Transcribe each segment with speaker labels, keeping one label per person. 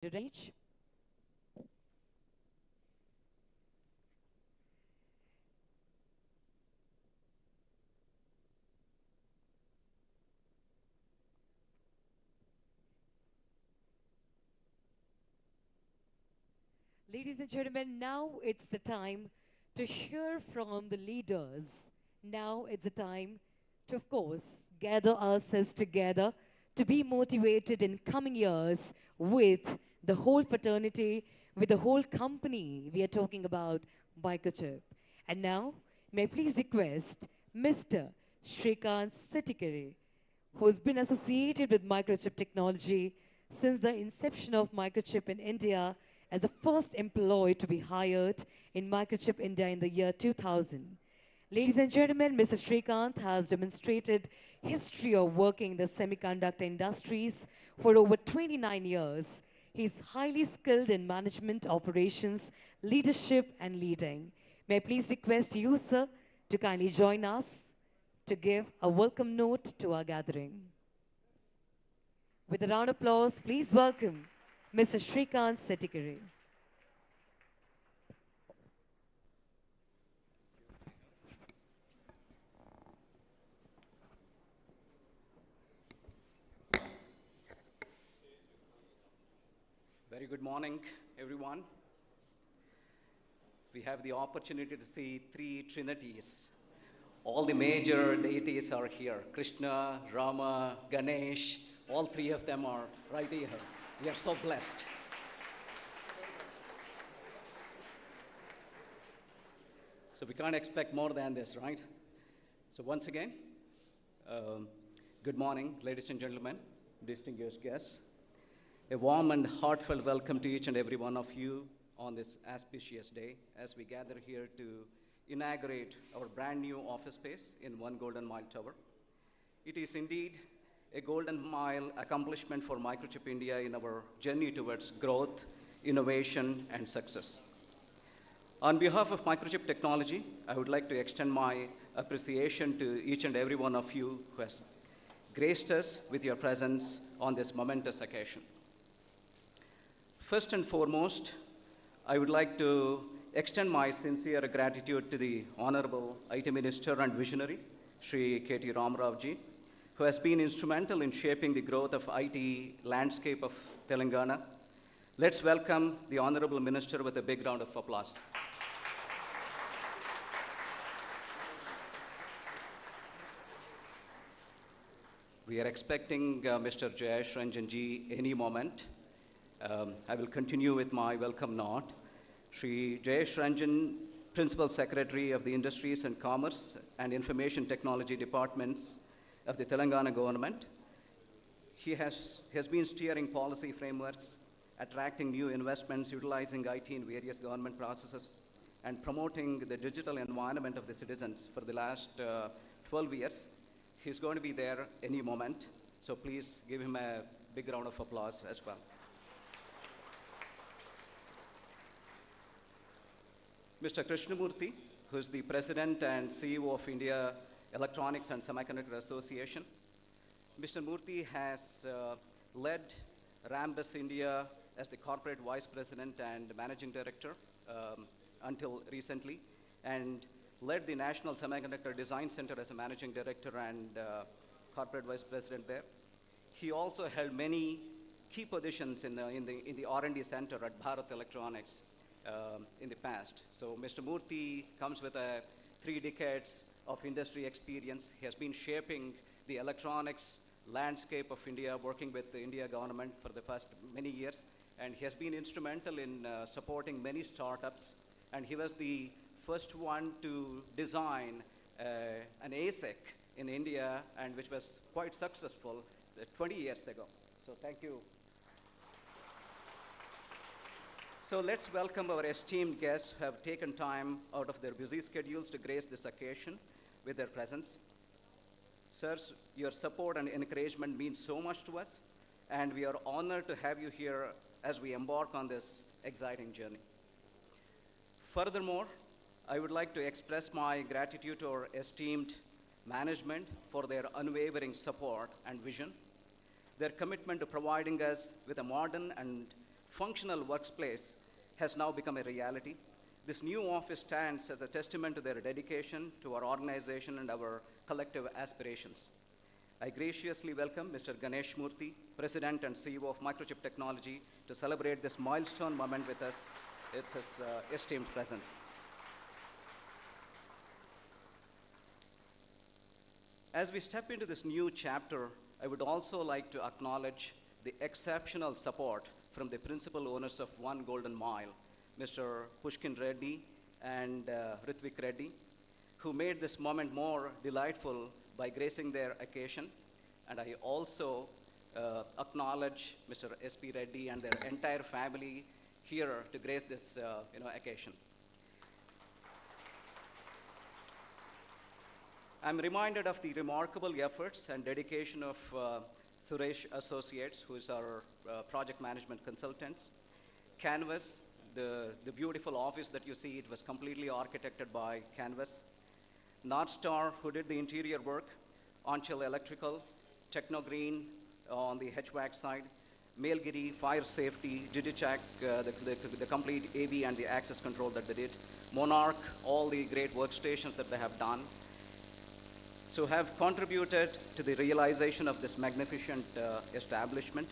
Speaker 1: Reach. Ladies and gentlemen, now it's the time to hear from the leaders. Now it's the time to, of course, gather ourselves together to be motivated in coming years with the whole fraternity, with the whole company. We are talking about Microchip. And now, may I please request Mr. Shrikant Setikere, who's been associated with microchip technology since the inception of Microchip in India as the first employee to be hired in Microchip India in the year 2000. Ladies and gentlemen, Mr. Srikanth has demonstrated history of working in the semiconductor industries for over 29 years. He is highly skilled in management, operations, leadership, and leading. May I please request you, sir, to kindly join us to give a welcome note to our gathering. With a round of applause, please welcome Mr. Shrikant Setikere.
Speaker 2: Very good morning, everyone. We have the opportunity to see three trinities. All the major deities are here. Krishna, Rama, Ganesh, all three of them are right here. We are so blessed. So we can't expect more than this, right? So once again, um, good morning, ladies and gentlemen, distinguished guests. A warm and heartfelt welcome to each and every one of you on this auspicious day as we gather here to inaugurate our brand new office space in One Golden Mile Tower. It is indeed a golden mile accomplishment for Microchip India in our journey towards growth, innovation, and success. On behalf of Microchip Technology, I would like to extend my appreciation to each and every one of you who has graced us with your presence on this momentous occasion. First and foremost, I would like to extend my sincere gratitude to the Honorable IT Minister and Visionary, Shri KT Ramrao who has been instrumental in shaping the growth of IT landscape of Telangana. Let's welcome the Honorable Minister with a big round of applause. We are expecting Mr. Jayesh Ranjanji any moment. I will continue with my welcome note. Shri Jayesh Ranjan, Principal Secretary of the Industries and Commerce and Information Technology Departments of the Telangana government. He has been steering policy frameworks, attracting new investments, utilizing IT in various government processes, and promoting the digital environment of the citizens for the last 12 years. He's going to be there any moment, so please give him a big round of applause as well. Mr. Krishnamurthy, who is the President and CEO of India Electronics and Semiconductor Association. Mr. Murthy has led Rambus India as the Corporate Vice President and Managing Director until recently, and led the National Semiconductor Design Center as a Managing Director and Corporate Vice President there. He also held many key positions in the R&D Center at Bharat Electronics in the past. So Mr. Murthy comes with 3 decades of industry experience. He has been shaping the electronics landscape of India, working with the India government for the past many years, and he has been instrumental in supporting many startups, and he was the first one to design an ASIC in India, and which was quite successful 20 years ago. So thank you. So let's welcome our esteemed guests who have taken time out of their busy schedules to grace this occasion with their presence. Sirs, your support and encouragement means so much to us, and we are honored to have you here as we embark on this exciting journey. Furthermore, I would like to express my gratitude to our esteemed management for their unwavering support and vision. Their commitment to providing us with a modern and functional workplace has now become a reality. This new office stands as a testament to their dedication to our organization and our collective aspirations. I graciously welcome Mr. Ganesh Murthy, President and CEO of Microchip Technology, to celebrate this milestone moment with us with his esteemed presence. As we step into this new chapter, I would also like to acknowledge the exceptional support from the principal owners of One Golden Mile, Mr. Pushkin Reddy and Ritvik Reddy, who made this moment more delightful by gracing their occasion. And I also acknowledge Mr. S.P. Reddy and their entire family here to grace this occasion. I'm reminded of the remarkable efforts and dedication of Suresh Associates, who is our project management consultants. Canvas, the beautiful office that you see, it was completely architected by Canvas. North Star, who did the interior work. Anchal Electrical, Technogreen on the HVAC side. Mailgiri, Fire Safety, Digicheck, the complete AV and the access control that they did. Monarch, all the great workstations that they have done. So have contributed to the realization of this magnificent establishment.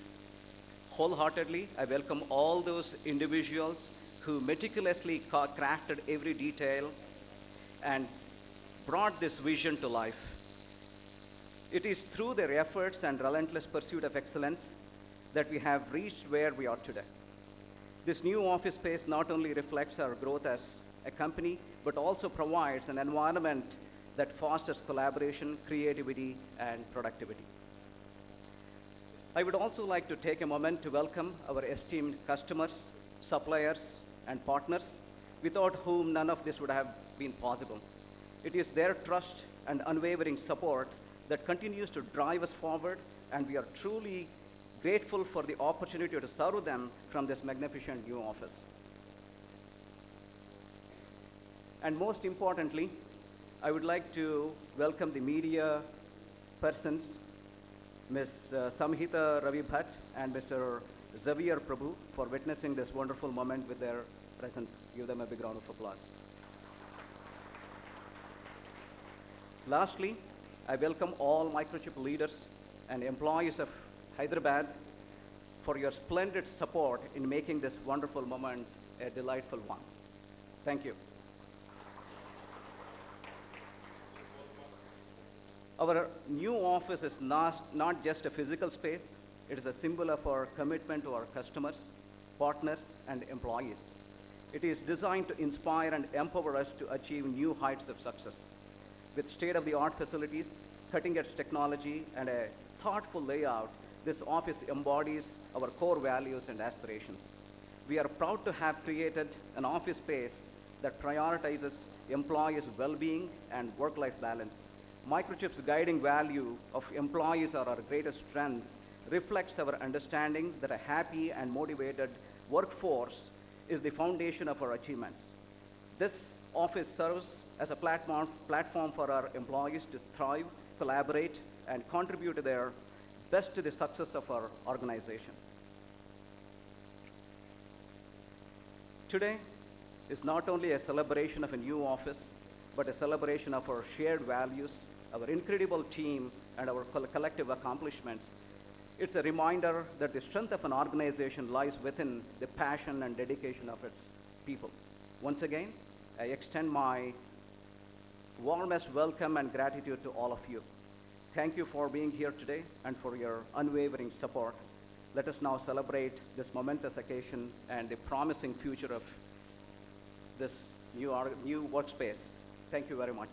Speaker 2: Wholeheartedly, I welcome all those individuals who meticulously crafted every detail and brought this vision to life. It is through their efforts and relentless pursuit of excellence that we have reached where we are today. This new office space not only reflects our growth as a company, but also provides an environment that fosters collaboration, creativity, and productivity. I would also like to take a moment to welcome our esteemed customers, suppliers, and partners, without whom none of this would have been possible. It is their trust and unwavering support that continues to drive us forward, and we are truly grateful for the opportunity to serve them from this magnificent new office. And most importantly, I would like to welcome the media persons, Ms. Samhita Ravi Bhatt and Mr. Xavier Prabhu, for witnessing this wonderful moment with their presence. Give them a big round of applause. Lastly, I welcome all Microchip leaders and employees of Hyderabad for your splendid support in making this wonderful moment a delightful one. Thank you. Our new office is not just a physical space, it is a symbol of our commitment to our customers, partners, and employees. It is designed to inspire and empower us to achieve new heights of success. With state-of-the-art facilities, cutting-edge technology, and a thoughtful layout, this office embodies our core values and aspirations. We are proud to have created an office space that prioritizes employees' well-being and work-life balance. Microchip's guiding value of employees are our greatest strength reflects our understanding that a happy and motivated workforce is the foundation of our achievements. This office serves as a platform for our employees to thrive, collaborate, and contribute to their best to the success of our organization. Today is not only a celebration of a new office, but a celebration of our shared values, our incredible team, and our collective accomplishments. It's a reminder that the strength of an organization lies within the passion and dedication of its people. Once again, I extend my warmest welcome and gratitude to all of you. Thank you for being here today and for your unwavering support. Let us now celebrate this momentous occasion and the promising future of this new workspace. Thank you very much.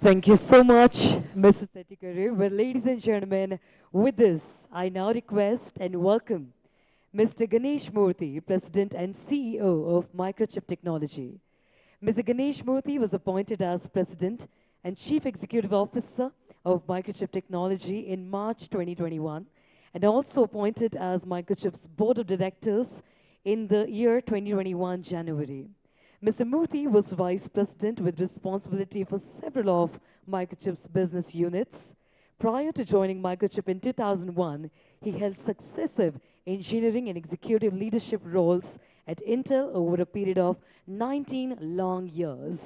Speaker 1: Thank you so much, Mrs. Settikere. Well, ladies and gentlemen, with this, I now request and welcome Mr. Ganesh Murthy, President and CEO of Microchip Technology. Mr. Ganesh Murthy was appointed as President and Chief Executive Officer of Microchip Technology in March 2021 and also appointed as Microchip's Board of Directors in the year 2021 January. Mr. Murthy was Vice President with responsibility for several of Microchip's business units. Prior to joining Microchip in 2001, he held successive engineering and executive leadership roles at Intel over a period of 19 long years.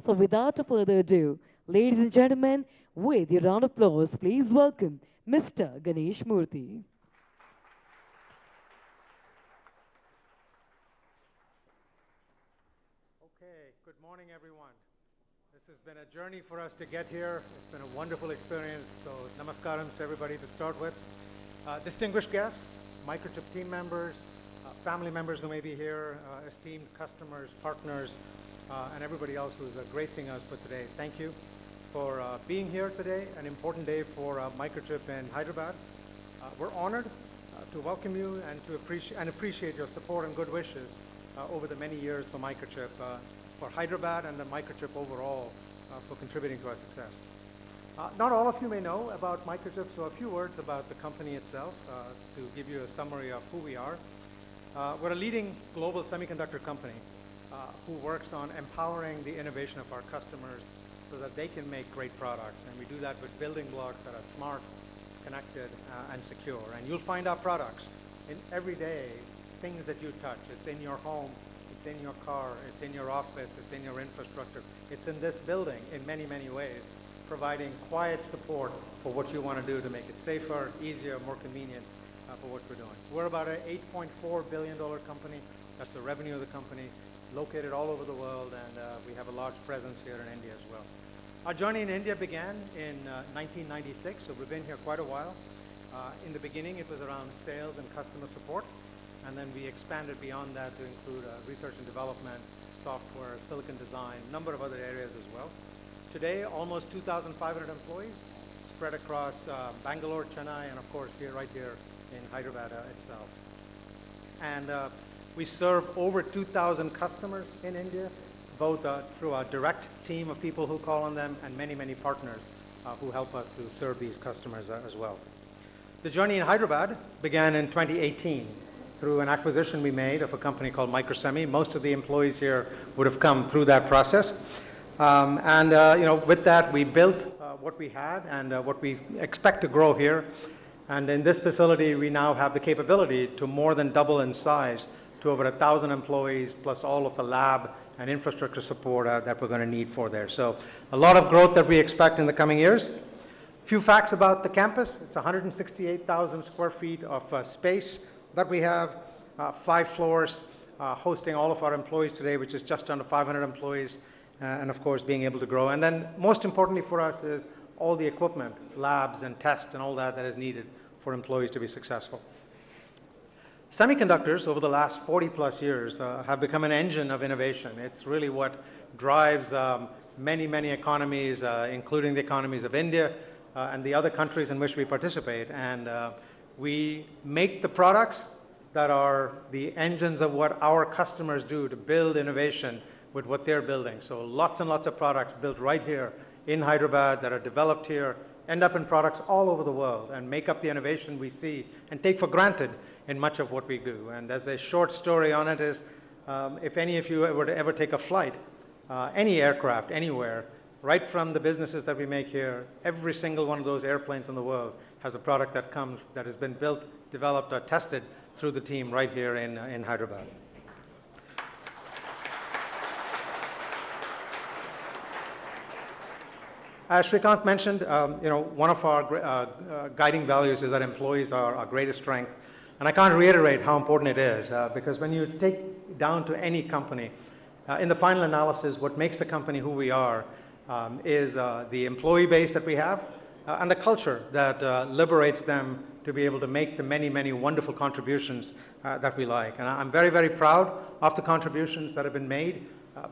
Speaker 1: So without further ado, ladies and gentlemen, with your round of applause, please welcome Mr. Ganesh Murthy.
Speaker 3: Okay, good morning, everyone. This has been a journey for us to get here. It's been a wonderful experience. So, namaskarams to everybody to start with. Distinguished guests, Microchip team members, family members who may be here, esteemed customers, partners, and everybody else who's gracing us for today. Thank you for being here today, an important day for Microchip in Hyderabad. We're honored to welcome you and to appreciate your support and good wishes over the many years for Microchip, for Hyderabad and the Microchip overall for contributing to our success. Not all of you may know about Microchip, so a few words about the company itself to give you a summary of who we are. We're a leading global semiconductor company who works on empowering the innovation of our customers so that they can make great products. And we do that with building blocks that are smart, connected, and secure. And you'll find our products in everyday things that you touch. It's in your home, it's in your car, it's in your office, it's in your infrastructure. It's in this building in many, many ways, providing quiet support for what you want to do to make it safer, easier, more convenient for what we're doing. We're about an $8.4 billion company. That's the revenue of the company, located all over the world, and we have a large presence here in India as well. Our journey in India began in 1996, so we've been here quite a while. In the beginning, it was around sales and customer support. And then we expanded beyond that to include research and development, software, silicon design, a number of other areas as well. Today, almost 2,500 employees spread across Bangalore, Chennai, and of course right here in Hyderabad itself. And we serve over 2,000 customers in India, both through our direct team of people who call on them and many, many partners who help us to serve these customers as well. The journey in Hyderabad began in 2018. Through an acquisition we made of a company called Microsemi. Most of the employees here would have come through that process. With that, we built what we had and what we expect to grow here. And in this facility, we now have the capability to more than double in size to over 1,000 employees, plus all of the lab and infrastructure support that we're going to need for there. So a lot of growth that we expect in the coming years. A few facts about the campus. It's 168,000 square feet of space that we have, 5 floors, hosting all of our employees today, which is just under 500 employees, and of course being able to grow. And then most importantly for us is all the equipment, labs and tests and all that is needed for employees to be successful. Semiconductors over the last 40 plus years have become an engine of innovation. It's really what drives many, many economies, including the economies of India and the other countries in which we participate. And we make the products that are the engines of what our customers do to build innovation with what they're building. So lots and lots of products built right here in Hyderabad that are developed here, end up in products all over the world and make up the innovation we see and take for granted in much of what we do. And as a short story on it is, if any of you were to ever take a flight, any aircraft, anywhere, right from the businesses that we make here, every single one of those airplanes in the world has a product that has been built, developed, or tested through the team right here in Hyderabad. As Shrikant mentioned, one of our guiding values is that employees are our greatest strength. And I can't reiterate how important it is, because when you take down to any company, in the final analysis, what makes the company who we are is the employee base that we have, and the culture that liberates them to be able to make the many, many wonderful contributions that we like. And I'm very, very proud of the contributions that have been made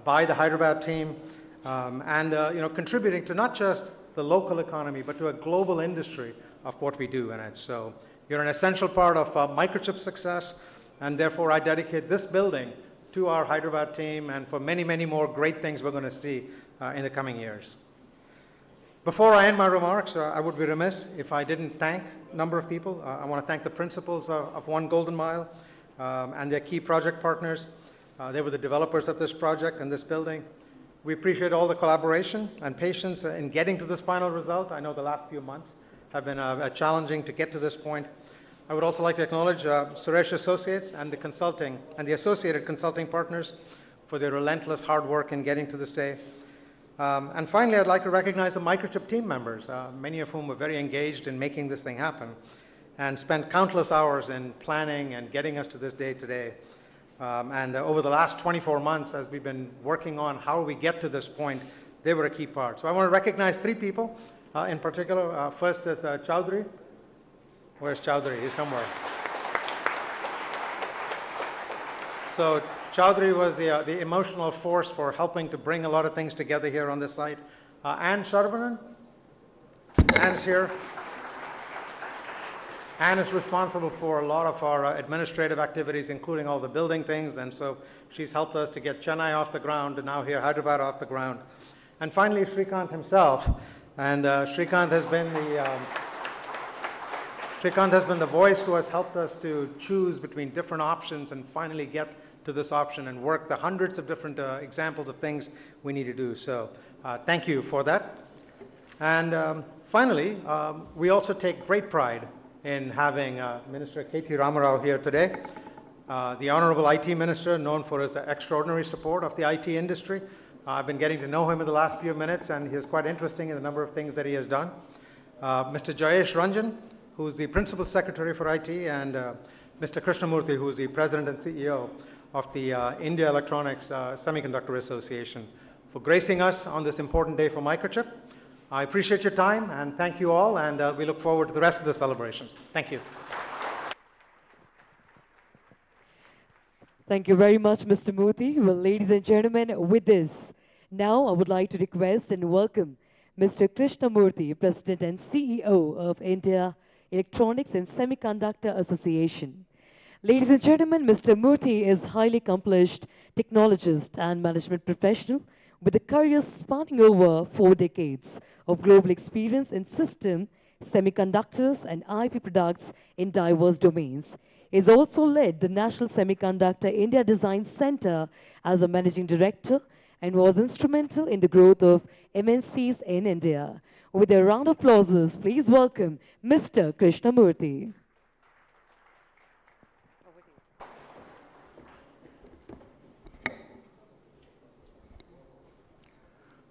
Speaker 3: by the Hyderabad team, contributing to not just the local economy, but to a global industry of what we do in it. So you're an essential part of Microchip's success, and therefore I dedicate this building to our Hyderabad team and for many, many more great things we're going to see in the coming years. Before I end my remarks, I would be remiss if I didn't thank a number of people. I want to thank the principals of One Golden Mile and their key project partners. They were the developers of this project and this building. We appreciate all the collaboration and patience in getting to this final result. I know the last few months have been challenging to get to this point. I would also like to acknowledge Suresh Associates and the associated consulting partners for their relentless hard work in getting to this day. And finally, I'd like to recognize the Microchip team members, many of whom were very engaged in making this thing happen and spent countless hours in planning and getting us to this day today. Over the last 24 months, as we've been working on how we get to this point, they were a key part. So I want to recognize three people in particular. First is Chowdhury. Where's Chowdhury? He's somewhere. So Chowdhury was the emotional force for helping to bring a lot of things together here on this site. Anne Sharvanan. Anne's here. Anne is responsible for a lot of our administrative activities, including all the building things, and so she's helped us to get Chennai off the ground and now here Hyderabad off the ground. And finally, Srikanth himself. And Srikanth has been the voice who has helped us to choose between different options and finally get to this option and work the hundreds of different examples of things we need to do. So thank you for that. And finally, we also take great pride in having Minister KT Ramarao here today, the Honorable IT Minister, known for his extraordinary support of the IT industry. I've been getting to know him in the last few minutes, and he is quite interesting in the number of things that he has done. Mr. Jayesh Ranjan, who is the Principal Secretary for IT, and Mr. Krishnamurthy, who is the President and CEO of the India Electronics Semiconductor Association, for gracing us on this important day for Microchip. I appreciate your time, and thank you all, and we look forward to the rest of the celebration. Thank you.
Speaker 1: Thank you very much, Mr. Murthy. Well, ladies and gentlemen, with this, now I would like to request and welcome Mr. Krishnamurthy, President and CEO of India Electronics and Semiconductor Association. Ladies and gentlemen, Mr. Murthy is highly accomplished technologist and management professional with a career spanning over 4 decades of global experience in system, semiconductors, and IP products in diverse domains. He has also led the National Semiconductor India Design Center as a managing director and was instrumental in the growth of MNCs in India. With a round of applause, please welcome Mr. Krishnamurthy.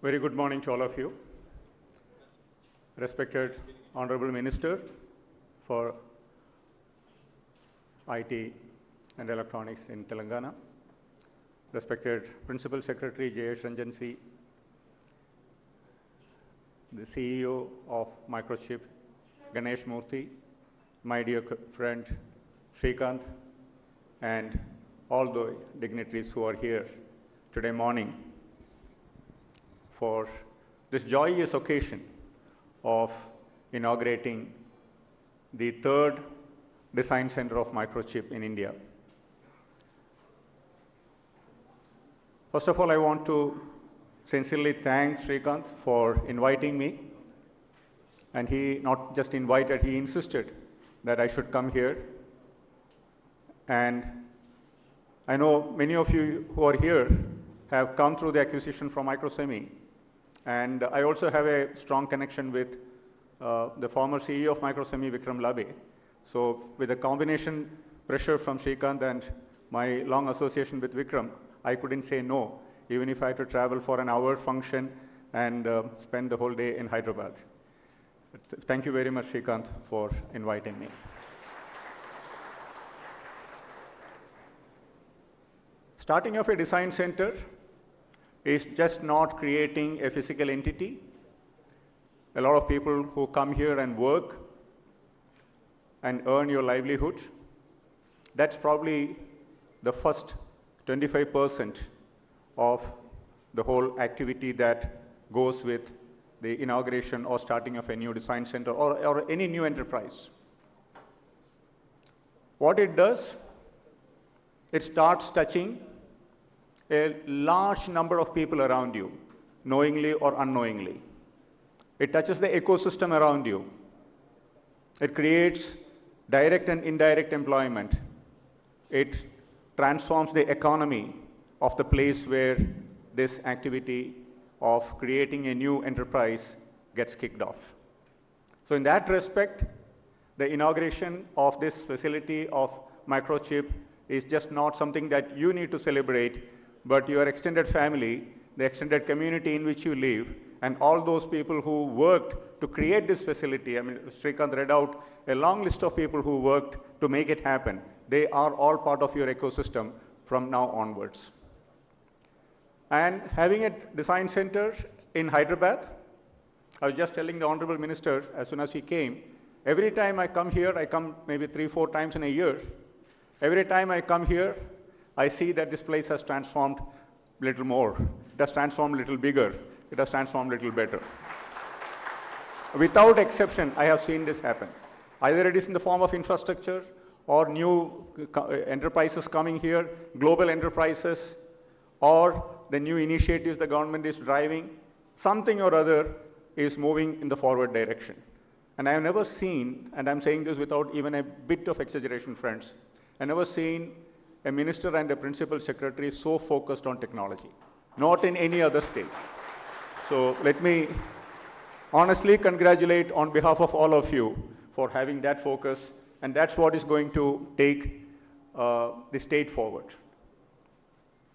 Speaker 4: Very good morning to all of you. Respected Honorable Minister for IT and Electronics in Telangana, respected Principal Secretary Jayesh Ranjan C, the CEO of Microchip Ganesh Murthy, my dear friend Srikanth, and all the dignitaries who are here today morning for this joyous occasion of inaugurating the 3rd Design Center of Microchip in India. First of all, I want to sincerely thank Srikanth for inviting me. And he not just invited, he insisted that I should come here. And I know many of you who are here have come through the acquisition from Microsemi. And I also have a strong connection with the former CEO of Microsemi, Vikram Labhe. So with the combination pressure from Srikanth and my long association with Vikram, I couldn't say no, even if I had to travel for an hour function and spend the whole day in Hyderabad. Thank you very much, Srikanth, for inviting me. Starting off a design center is just not creating a physical entity. A lot of people who come here and work and earn your livelihood, that's probably the first 25% of the whole activity that goes with the inauguration or starting of a new design center or any new enterprise. What it does, it starts touching a large number of people around you, knowingly or unknowingly. It touches the ecosystem around you. It creates direct and indirect employment. It transforms the economy of the place where this activity of creating a new enterprise gets kicked off. So in that respect, the inauguration of this facility of Microchip is just not something that you need to celebrate, but your extended family, the extended community in which you live, and all those people who worked to create this facility. I mean, Srikanth read out a long list of people who worked to make it happen. They are all part of your ecosystem from now onwards. And having a design center in Hyderabad, I was just telling the Honorable Minister as soon as he came, every time I come here, I come maybe 3-4 times in a year. Every time I come here, I see that this place has transformed a little more. It has transformed a little bigger. It has transformed a little better. Without exception, I have seen this happen. Either it is in the form of infrastructure or new enterprises coming here, global enterprises, or the new initiatives the government is driving, something or other is moving in the forward direction. And I have never seen, and I'm saying this without even a bit of exaggeration, friends, I've never seen a minister and a principal secretary so focused on technology, not in any other state. So let me honestly congratulate on behalf of all of you for having that focus, and that's what is going to take the state forward.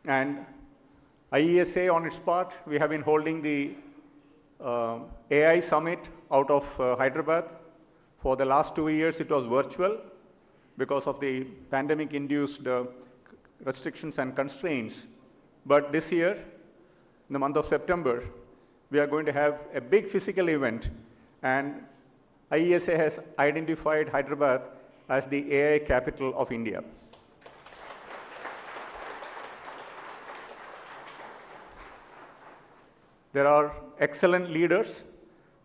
Speaker 4: And IESA on its part, we have been holding the AI Summit out of Hyderabad. For the last 2 years, it was virtual because of the pandemic-induced restrictions and constraints. But this year, in the month of September, we are going to have a big physical event, and IESA has identified Hyderabad as the AI capital of India. There are excellent leaders.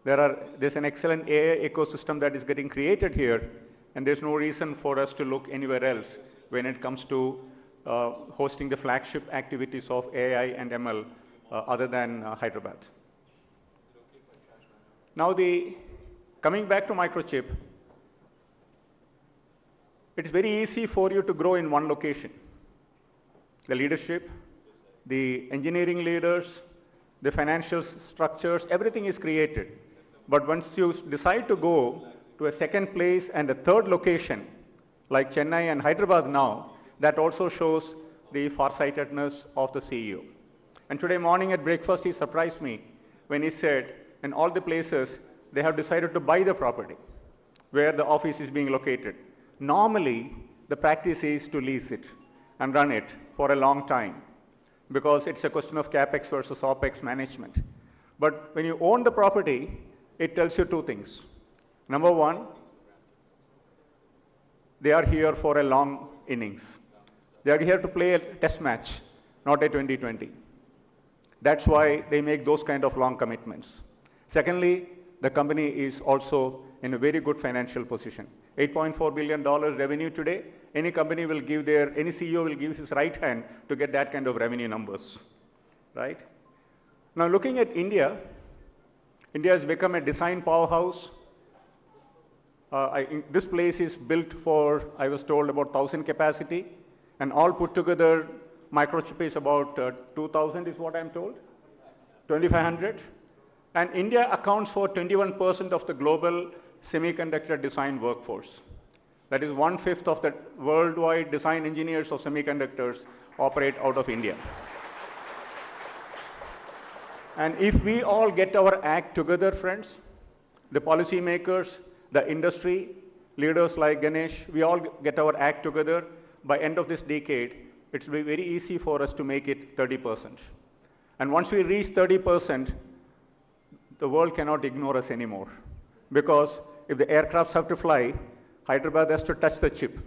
Speaker 4: There's an excellent AI ecosystem that is getting created here, and there's no reason for us to look anywhere else when it comes to hosting the flagship activities of AI and ML other than Hyderabad. Now, coming back to Microchip, it's very easy for you to grow in one location. The leadership, the engineering leaders, the financial structures, everything is created. But once you decide to go to a second place and a third location, like Chennai and Hyderabad now, that also shows the farsightedness of the CEO. And today morning at breakfast, he surprised me when he said, in all the places, they have decided to buy the property where the office is being located. Normally, the practice is to lease it and run it for a long time, because it's a question of CapEx versus OpEx management. But when you own the property, it tells you two things. Number one, they are here for a long innings. They are here to play a test match, not a 2020. That's why they make those kind of long commitments. Secondly, the company is also in a very good financial position. $8.4 billion revenue today. Any company will give any CEO will give his right hand to get that kind of revenue numbers, right? Now looking at India, India has become a design powerhouse. This place is built for, I was told, about 1,000 capacity, and all put together, Microchip is about 2,000 is what I'm told, 2,500. And India accounts for 21% of the global semiconductor design workforce. That is 1/5 of the worldwide design engineers of semiconductors operate out of India. And if we all get our act together, friends, the policymakers, the industry, leaders like Ganesh, we all get our act together, by end of this decade, it will be very easy for us to make it 30%. And once we reach 30%, the world cannot ignore us anymore. Because if the aircrafts have to fly, Hyderabad has to touch the chip,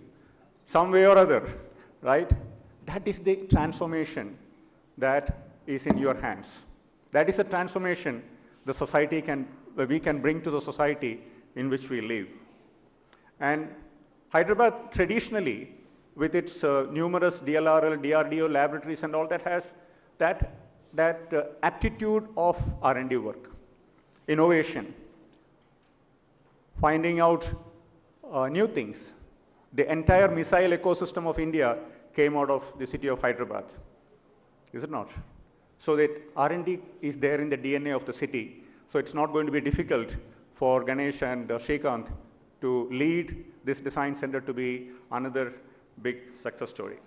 Speaker 4: some way or other, right? That is the transformation that is in your hands. That is a transformation we can bring to the society in which we live. And Hyderabad traditionally, with its numerous DLRL, DRDO laboratories and all that, has that aptitude of R&D work, innovation, finding out new things. The entire missile ecosystem of India came out of the city of Hyderabad, is it not? So that R&D is there in the DNA of the city, so it's not going to be difficult for Ganesh and Srikanth to lead this design center to be another big success story.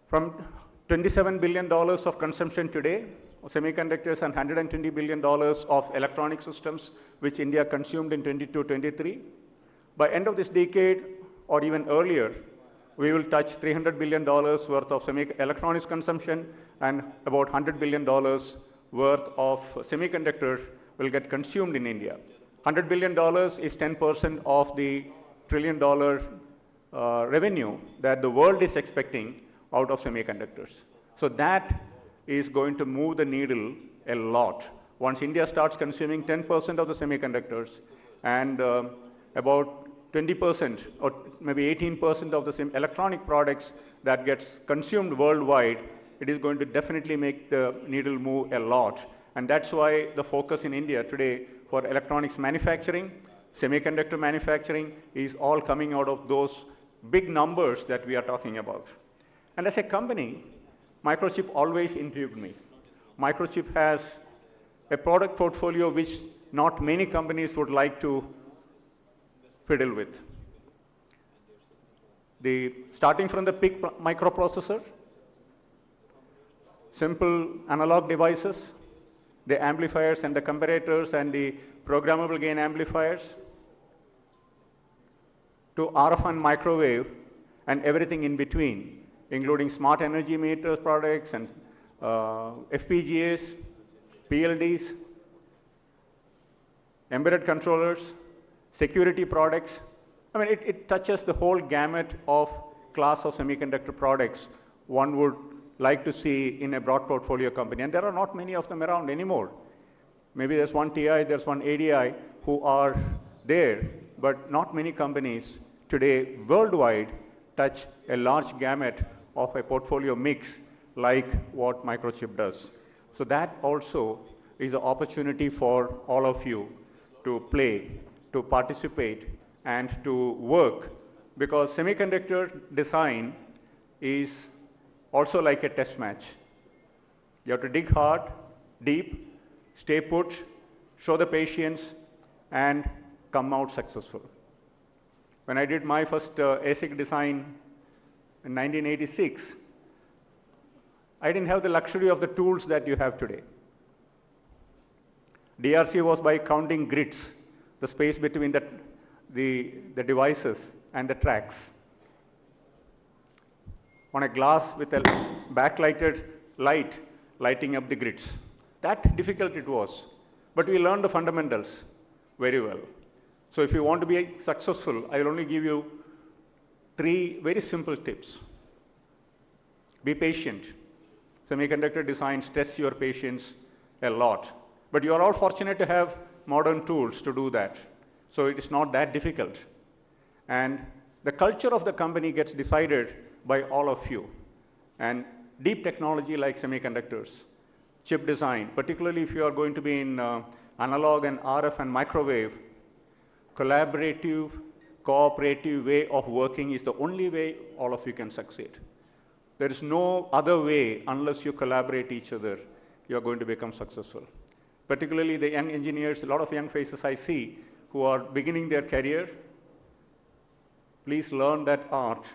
Speaker 4: From $27 billion of consumption today of semiconductors and $120 billion of electronic systems which India consumed in 22-23, by end of this decade or even earlier, we will touch $300 billion worth of electronics consumption and about $100 billion worth of semiconductors will get consumed in India. $100 billion is 10% of the $1 trillion revenue that the world is expecting out of semiconductors. So that is going to move the needle a lot. Once India starts consuming 10% of the semiconductors and about 20% or maybe 18% of the electronic products that gets consumed worldwide, it is going to definitely make the needle move a lot. And that's why the focus in India today for electronics manufacturing, semiconductor manufacturing is all coming out of those big numbers that we are talking about. And as a company, Microchip always intrigued me. Microchip has a product portfolio which not many companies would like to fiddle with. Starting from the PIC microprocessor, simple analog devices, the amplifiers and the comparators and the programmable gain amplifiers, to RF and microwave and everything in between, including smart energy meters products and FPGAs, PLDs, embedded controllers, security products. I mean, it touches the whole gamut of class of semiconductor products one would like to see in a broad portfolio company. And there are not many of them around anymore. Maybe there's one TI, there's one ADI who are there, but not many companies today worldwide touch a large gamut of a portfolio mix like what Microchip does. So that also is an opportunity for all of you to play, to participate, and to work, because semiconductor design is also like a test match. You have to dig hard, deep, stay put, show the patience, and come out successful. When I did my first ASIC design in 1986, I didn't have the luxury of the tools that you have today. DRC was by counting grids, the space between the devices and the tracks, on a glass with a backlighted light lighting up the grids. That difficult it was, but we learned the fundamentals very well. So if you want to be successful, I will only give you 3 very simple tips. Be patient. Semiconductor design tests your patience a lot. But you are all fortunate to have modern tools to do that. So it is not that difficult. And the culture of the company gets decided by all of you. And deep technology like semiconductors, chip design, particularly if you are going to be in analog and RF and microwave, collaborative, cooperative way of working is the only way all of you can succeed. There is no other way unless you collaborate each other, you are going to become successful. Particularly the young engineers, a lot of young faces I see who are beginning their career. Please learn that art.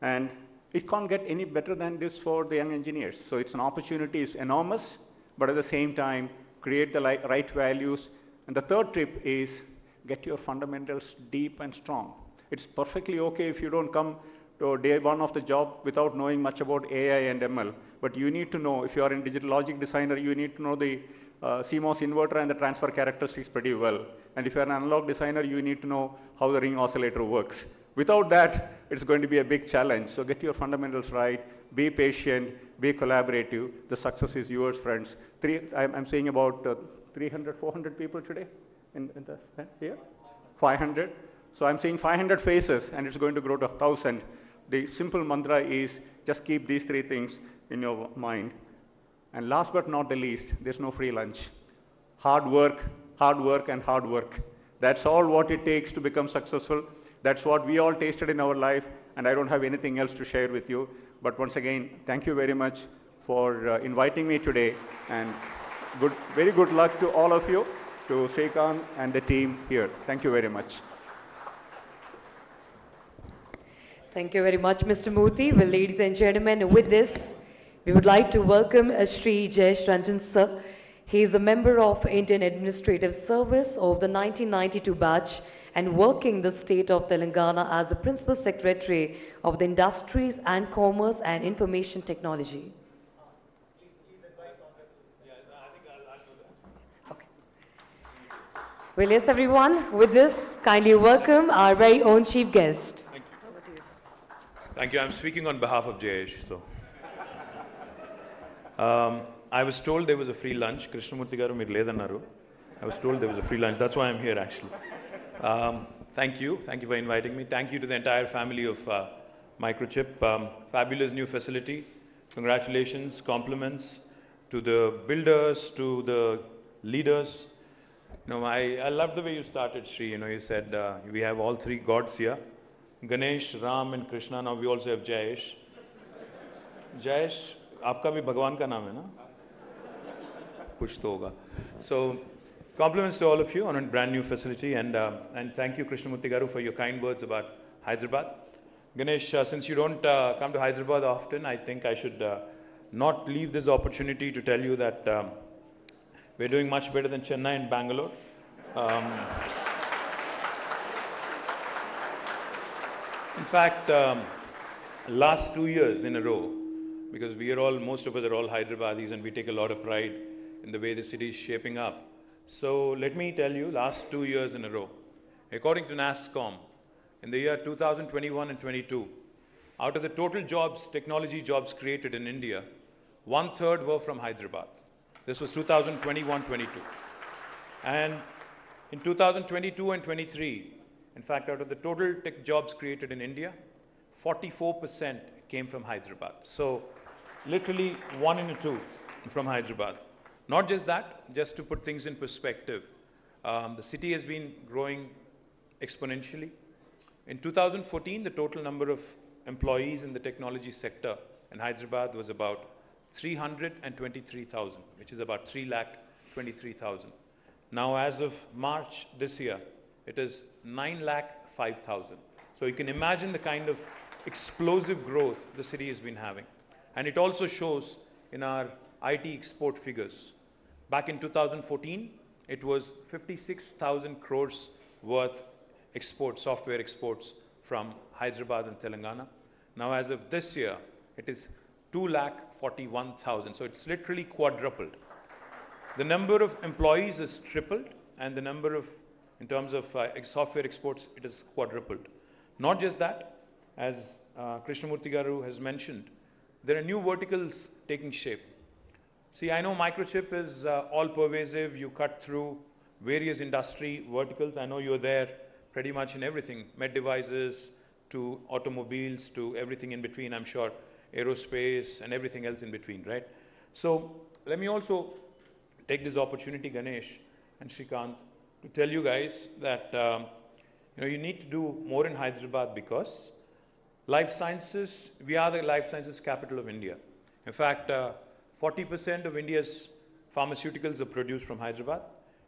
Speaker 4: And it can't get any better than this for the young engineers. So it's an opportunity, it's enormous, but at the same time, create the right values. And the third tip is get your fundamentals deep and strong. It's perfectly okay if you don't come to day one of the job without knowing much about AI and ML. But you need to know, if you are in digital logic designer, you need to know the CMOS inverter and the transfer characteristics pretty well. And if you're an analog designer, you need to know how the ring oscillator works. Without that, it's going to be a big challenge. So get your fundamentals right, be patient, be collaborative. The success is yours, friends. I'm saying about 300, 400 people today in here? 500. So I'm seeing 500 faces, and it's going to grow to 1,000. The simple mantra is just keep these 3 things in your mind. And last but not the least, there's no free lunch. Hard work, and hard work. That's all what it takes to become successful. That's what we all tasted in our life, and I don't have anything else to share with you. But once again, thank you very much for inviting me today, and good very good luck to all of you, to Srikanth and the team here. Thank you very much.
Speaker 1: Thank you very much, Mr. Murthy. Well, ladies and gentlemen, with this, we would like to welcome Sri Jayesh Ranjan sir. He is a member of Indian Administrative Service of the 1992 batch and working the state of Telangana as the Principal Secretary of the Industries and Commerce and Information Technology. Okay. Well, yes, everyone, with this, kindly welcome our very own chief guest.
Speaker 5: Thank you. I'm speaking on behalf of Jayesh. So, I was told there was a free lunch. Krishnamurthy garu meer ledannaru. I was told there was a free lunch. That's why I'm here, actually. Thank you. Thank you for inviting me. Thank you to the entire family of Microchip. Fabulous new facility. Congratulations, compliments to the builders, to the leaders. You know, I love the way you started, Sri. You know, you said we have all three gods here. Ganesh, Ram and Krishna. Now we also have Jayesh. Jayesh, आपका भी भगवान का नाम है ना? कुछ तो होगा. So, compliments to all of you on a brand new facility, and thank you, Krishnamurthy garu, for your kind words about Hyderabad. Ganesh, since you don't come to Hyderabad often, I think I should not leave this opportunity to tell you that we're doing much better than Chennai and Bangalore. In fact, last 2 years in a row, because we are all, most of us are all Hyderabadis and we take a lot of pride in the way the city is shaping up. So let me tell you, last 2 years in a row, according to NASSCOM, in the year 2021 and 22, out of the total jobs, technology jobs created in India, 1/3 were from Hyderabad. This was 2021-22. And in 2022 and 23, in fact, out of the total tech jobs created in India, 44% came from Hyderabad. So, literally 1 in 2 from Hyderabad. Not just that, just to put things in perspective, the city has been growing exponentially. In 2014, the total number of employees in the technology sector in Hyderabad was about 323,000, which is about 3,23,000. Now, as of March this year, it is 9,05,000. So you can imagine the kind of explosive growth the city has been having. And it also shows in our IT export figures. Back in 2014, it was 56,000 crores worth exports, software exports from Hyderabad and Telangana. Now, as of this year, it is 2,41,000. So it's literally quadrupled. The number of employees is tripled, and the number of, in terms of software exports, it is quadrupled. Not just that, as Krishnamurthy garu has mentioned, there are new verticals taking shape. See, I know Microchip is all pervasive. You cut through various industry verticals. I know you're there pretty much in everything, med devices to automobiles to everything in between, I'm sure, aerospace and everything else in between, right? So let me also take this opportunity, Ganesh and Srikanth, to tell you guys that you need to do more in Hyderabad, because life sciences, we are the life sciences capital of India. In fact, 40% of India's pharmaceuticals are produced from Hyderabad.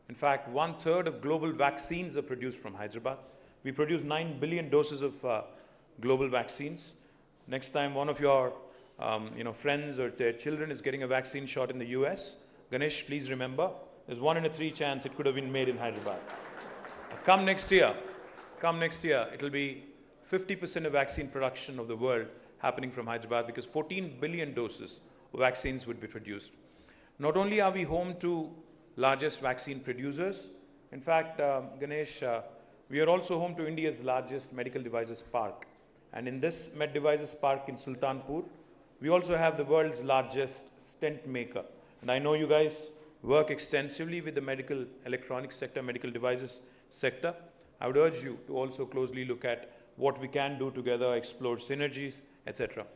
Speaker 5: In fact, 1/3 of global vaccines are produced from Hyderabad. We produce 9 billion doses of global vaccines. Next time one of your friends or their children is getting a vaccine shot in the US, Ganesh, please remember, there's 1 in 3 chance it could have been made in Hyderabad. Come next year, it'll be 50% of vaccine production of the world happening from Hyderabad, because 14 billion doses of vaccines would be produced. Not only are we home to largest vaccine producers, in fact, Ganesh, we are also home to India's largest medical devices park. And in this med devices park in Sultanpur, we also have the world's largest stent maker. And I know you guys work extensively with the medical electronics sector, medical devices sector. I would urge you to also closely look at what we can do together, explore synergies, etc.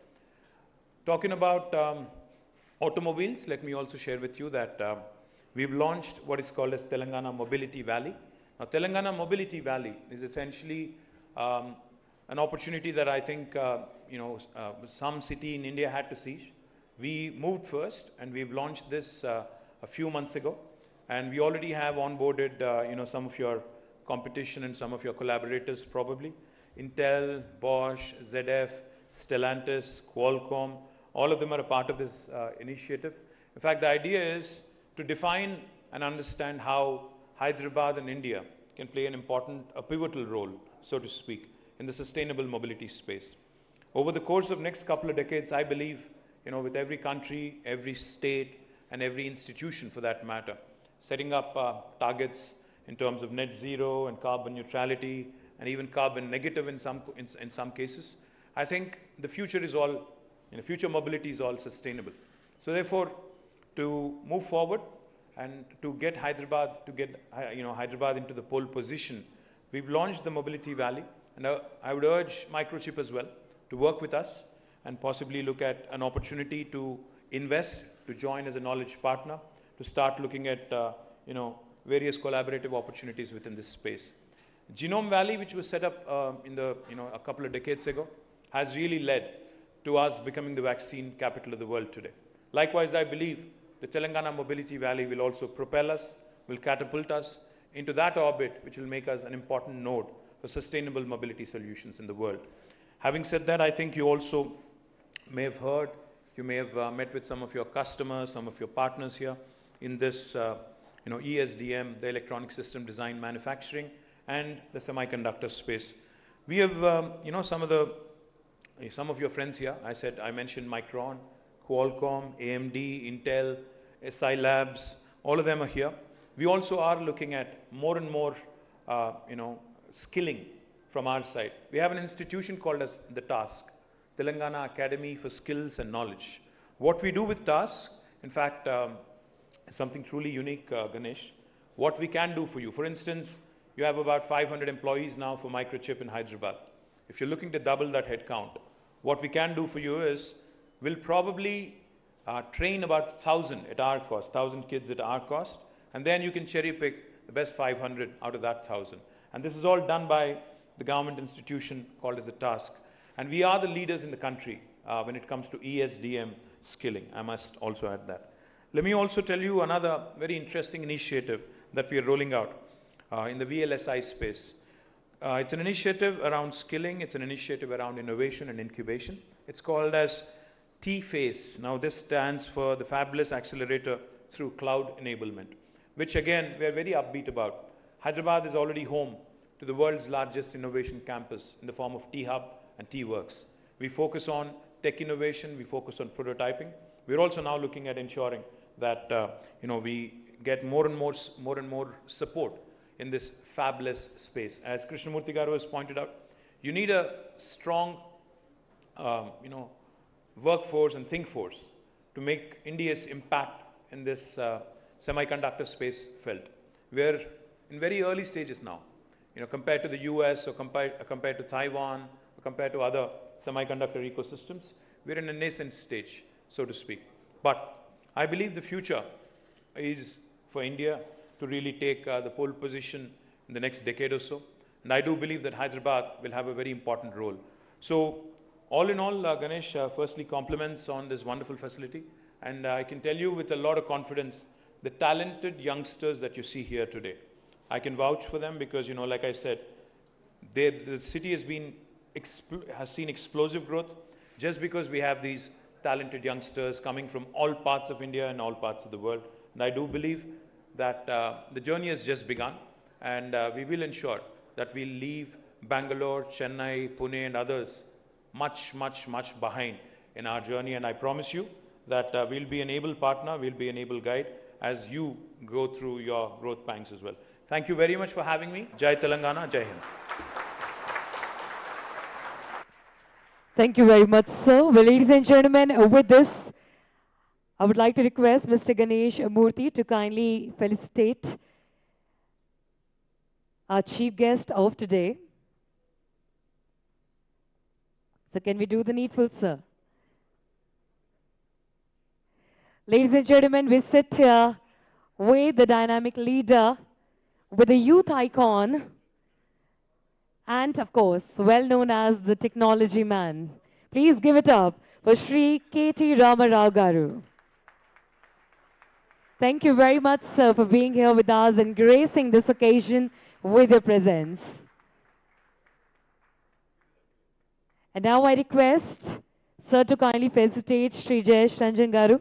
Speaker 5: Talking about automobiles, let me also share with you that we've launched what is called as Telangana Mobility Valley. Now, Telangana Mobility Valley is essentially an opportunity that I think some city in India had to seize. We moved first, and we've launched this a few months ago. And we already have onboarded, some of your competition and some of your collaborators probably. Intel, Bosch, ZF, Stellantis, Qualcomm, all of them are a part of this initiative. In fact, the idea is to define and understand how Hyderabad and India can play an important, a pivotal role, so to speak, in the sustainable mobility space. Over the course of next couple of decades, I believe, with every country, every state, and every institution for that matter, setting up targets in terms of net zero and carbon neutrality and even carbon negative in some cases, I think the future is all, future mobility is all sustainable. So therefore, to move forward and to get Hyderabad, Hyderabad into the pole position, we've launched the Mobility Valley, and I would urge Microchip as well to work with us and possibly look at an opportunity to invest, to join as a knowledge partner, to start looking at, various collaborative opportunities within this space. Genome Valley, which was set up a couple of decades ago, has really led to us becoming the vaccine capital of the world today. Likewise, I believe the Telangana Mobility Valley will also propel us, will catapult us into that orbit, which will make us an important node for sustainable mobility solutions in the world. Having said that, I think you also may have heard, you may have met with some of your customers, some of your partners here in this, ESDM, the electronic system design manufacturing, and the semiconductor space. We have, some of your friends here. I mentioned Micron, Qualcomm, AMD, Intel, SI Labs. All of them are here. We also are looking at more and more, skilling from our side. We have an institution called as the TASK, Telangana Academy for Skills and Knowledge. What we do with TASK, in fact, is something truly unique, Ganesh. What we can do for you, for instance, you have about 500 employees now for Microchip in Hyderabad. If you're looking to double that headcount, what we can do for you is, we'll probably train about 1,000 at our cost, 1,000 kids at our cost, and then you can cherry pick the best 500 out of that 1,000. And this is all done by the government institution called as a TASK. And we are the leaders in the country when it comes to ESDM skilling. I must also add that. Let me also tell you another very interesting initiative that we are rolling out in the VLSI space. It's an initiative around skilling. It's an initiative around innovation and incubation. It's called as T-FACE. Now this stands for the Fabulous Accelerator through Cloud Enablement, which again, we are very upbeat about. Hyderabad is already home to the world's largest innovation campus in the form of T-Hub and T-Works. We focus on tech innovation. We focus on prototyping. We're also now looking at ensuring that, we get more and more support in this fabulous space. As Krishnamurthy Garu has pointed out, you need a strong, workforce and think force to make India's impact in this semiconductor space felt. We're in very early stages now, compared to the US or compared to Taiwan or compared to other semiconductor ecosystems. We're in a nascent stage, so to speak. But I believe the future is for India to really take the pole position in the next decade or so. And I do believe that Hyderabad will have a very important role. So all in all, Ganesh, firstly compliments on this wonderful facility. And I can tell you with a lot of confidence, the talented youngsters that you see here today, I can vouch for them because, like I said, the city has seen explosive growth just because we have these talented youngsters coming from all parts of India and all parts of the world. And I do believe that the journey has just begun, and we will ensure that we leave Bangalore, Chennai, Pune and others much behind in our journey. And I promise you that we'll be an able partner, we'll be an able guide as you go through your growth pangs as well. Thank you very much for having me. Jai Telangana, Jai Hind.
Speaker 1: Thank you very much, sir. Well, ladies and gentlemen, with this, I would like to request Mr. Ganesh Murthy to kindly felicitate our chief guest of today. So can we do the needful, sir? Ladies and gentlemen, we sit here with the dynamic leader, with the youth icon, and of course, well known as the technology man. Please give it up for Shri K.T. Ramarao Garu. Thank you very much, sir, for being here with us and gracing this occasion with your presence. And now I request sir to kindly facilitate Sri Jayesh Ranjan Garu.